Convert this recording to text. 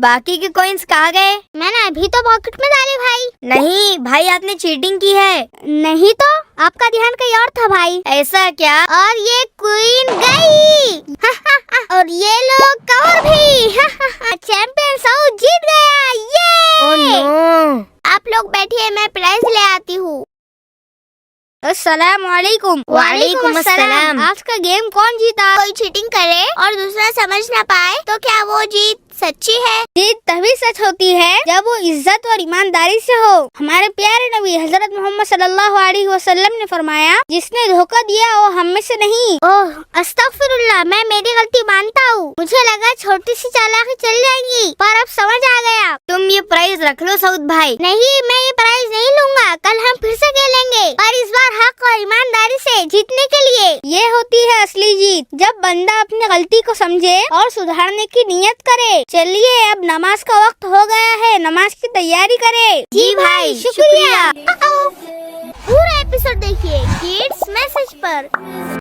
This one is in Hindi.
बाकी के कॉइन्स कहाँ गए? मैंने अभी तो पॉकेट में डाले भाई। नहीं भाई, आपने चीटिंग की है। नहीं तो, आपका ध्यान कहीं और था भाई। ऐसा क्या? और ये क्वीन गई। और ये लोग कवर भी। चैंपियन साउथ जीत गया। ये ओह नो। आप लोग बैठिए, मैं प्राइज ले आती हूँ। अस्सलाम वालेकुम। वालेकुम अस्सलाम। आज का गेम कौन जीता? कोई चीटिंग करे और दूसरा समझ ना पाए तो क्या वो जीत सच्ची है? जीत तभी सच होती है जब वो इज्जत और ईमानदारी से हो। हमारे प्यारे नबी हजरत मोहम्मद सल्लल्लाहु अलैहि वसल्लम ने फरमाया, जिसने धोखा दिया वो हम में से नहीं। ओह अस्तगफिरुल्लाह, मैं मेरी गलती मानता हूँ। मुझे लगा छोटी सी चालाकी चल जाएगी, पर अब समझ आ गया। तुम ये प्राइज रख लो सऊद भाई। नहीं, मैं ये प्राइज नहीं लूंगा। कल हम फिर से खेलेंगे, पर इस बार हक और ईमानदारी से जीतने के लिए। ये होती है असली जीत, जब बंदा अपनी गलती को समझे और सुधारने की नियत करे। चलिए अब नमाज का वक्त हो गया है, नमाज की तैयारी करें। जी भाई, शुक्रिया। पूरा एपिसोड देखिए किड्स मैसेज पर।